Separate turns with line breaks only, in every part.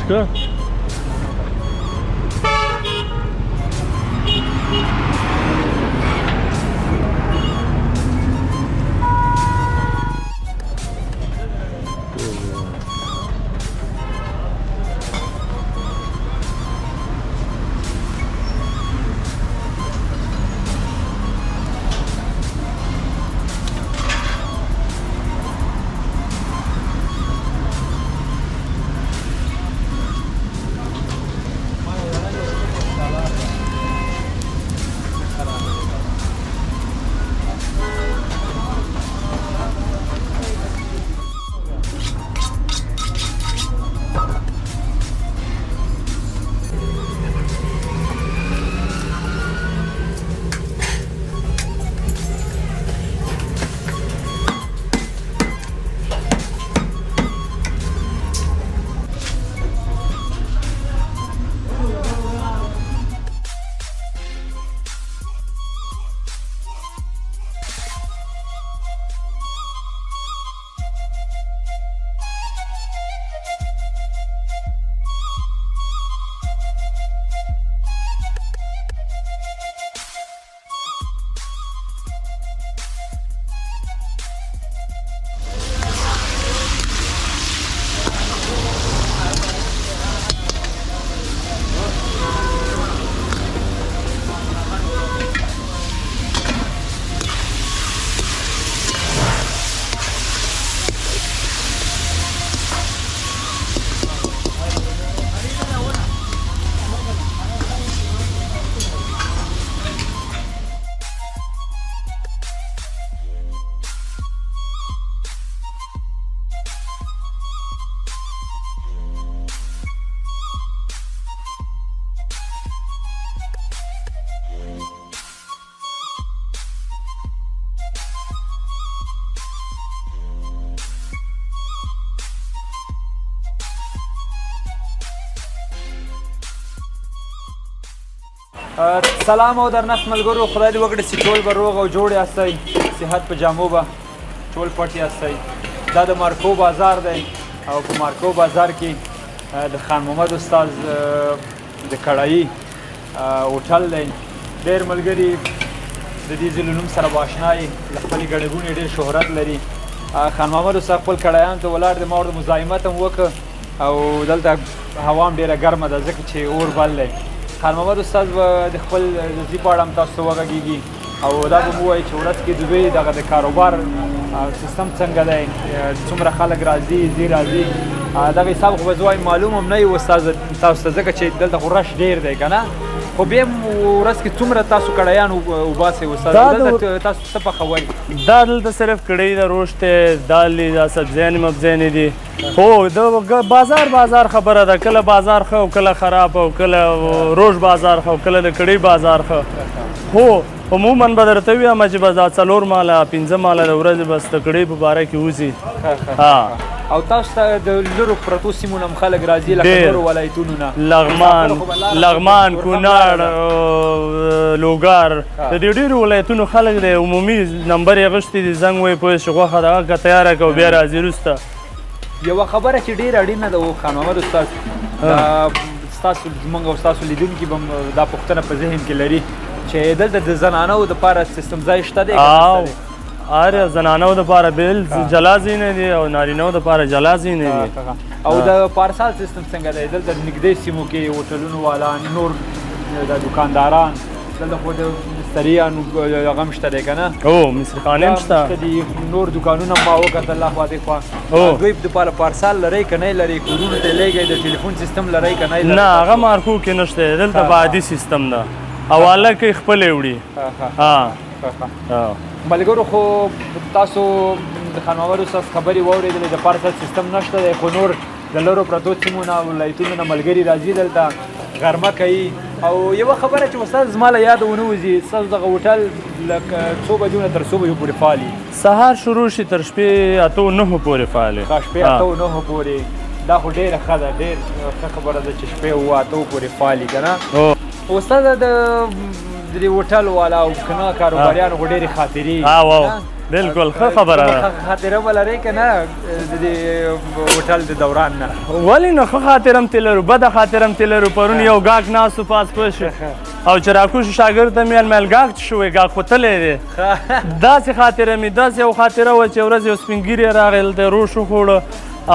که
سلام او درنښت ملګرو، خدای دې وکړي چې ټول به روغ او جوړ یاستئ، صحت په جامو به ټول پټ یاستئ. دا د مارکو بازار دی او په مارکو بازار کې د خان محمد استاد د کړایي هوټل دی. ډېر ملګري د دې ځای له نوم سره به اشنا یې، له خپلې ګڼې ګوڼې ډېر شهرت لري. خان محمد استاد خپل کړایانو ته ولاړ دی، ما ورته مزاحمت هم وکړ او دلته هوا هم ډېره ګرمه ده ځکه چې اور بل دی. خان محمد استاد به د خپل ځي په اړه هم تاسو ته وغږېږي او دا به مو ووایي چې ورځ کې د دوی دغه د کاروبار سیستم څنګه دی، څومره خلک راځي ځي راځي. دغه حساب خو به زه وایم معلوم هم نه وي استاد تاسو ته، ځکه چې دلته خو رش ډېر دی که نه. خو بیا هم ورځ کې څومره تاسو کړایان وباسئ استاد؟ دلته تاسو څه پخوئ؟
دا دلته صرف کړی ده، روش دی، دال دي، دا سبزیانې مبزیانې دي. هو د بازار خبره ده، کله بازار ښه او کله خراب او کله روش بازار ښه او کله د کړی بازار ښه. هو عموما به درته ووایم چې بس دا 4 ماله 5 ماله د ورځې بس د کړی په باره کې وځي.
او تاسو ته د لرو پرتو سیمو نه هم خلک راځي، لکه نورو ولایتونو نه،
لغمان، کونړ، لوګر، د دې ډېرو ولایتونو خلک دی. عمومي نمبر یې اخیستی دي، زنګ وایي پوه شي غوښه دغه که تیاره کړه او بیا راځي وروسته.
یوه خبره چې ډېره اړینه ده خان محمد استاد، ستاسو زموږ او ستاسو لیدونکي به دا پوښتنه په ذهن کې لري چې دلته د زنانو دپاره سیستم ځای شته دی؟
هر زنانو دپاره بیل جلا ځایونه دي او نارینهو دپاره جلا ځایونه دي.
او د پارسال سیستم څنګه دی؟ دلته نږدې سیمو کې هوټلونو والا، نور د دوکانداران، دلته خو د مستریانو هغه هم شته دی که نه؟
او مصرخانې هم شته
دي، نور دوکانونه ما وکتل خوا دې خوا. دوی دپاره پارسال لرئ که نه لرئ؟ کورونو ته لیږئ؟ د ټلیفون سیستم لرئ که نه؟
نه، هغه مارکو کې نشته، دلته به عادي سیستم ده، حواله کوي خپلې وړي.
ملګرو خو تاسو د خان محمد استاد خبرې واورېدلې، د پارسل سیستم نشته دی، خو نور د لرو پرتو سیمو نه ولایتونو نه ملګري راځي دلته غرمه کوي. او یوه خبره چې استاد زما له یاده ونه وځي، ستاسو دغه هوټل لکه څو بجو نه تر څو بجو پورې فعال وي؟
سهار شروع شي تر شپې 8-9 پورې فعال وي.
شپې 8-9 پورې، دا خو ډېره ښه ده، ډېر ښه خبره ده چې شپې 8 پورې فعال وي که نه؟ استاد د دې هوټل والا او که نه کاروباریانو خو ډېرې خاطرې
بالکل ښه خبره ده.
خاطره به لرئ که نه د دې هوټل د دوران نه؟
ولې نه ښه خاطره هم ترې لرو، بده خاطره هم ترې لرو. پرون یو ګاګ ناست و پاس پوه او چې راکوشو شاګرد ته مې میل ګاګ څه شوی، ګاګ خو تللی دی. داسې خاطره مې داسې یو خاطره وه چې ورځ یو سپین ږیری راغی هلته روش وخوړه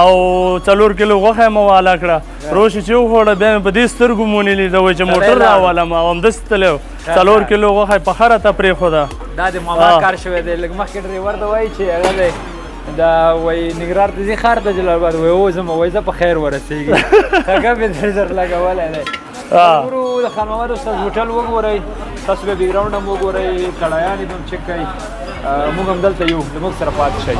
او 4 کیلو غوښه یې مې واله کړه. روش چې وخوړه بیا مې په دې سترګو مو نه لیده وایي چې موټر راولم او همداسې تللی و. 4 کیلو غوښه یې په خره ته پرېښوده.
دا د ماما کار شوی دی. لږ مخکې ډریور ته وایي چې هغه دی دا وایي ننګرهار ته ځي ښار ته جلال آباد وایي هو ځم وایي زه په خیر ورسېږي. هغه مې در لګولی دی. ورو د خان محمد استاد هوټل وګورئ، تاسو به بیکګراونډ هم وګورئ، کړایان یې هم چک کوئ. موږ هم دلته یو، زموږ سره پاتې شئ.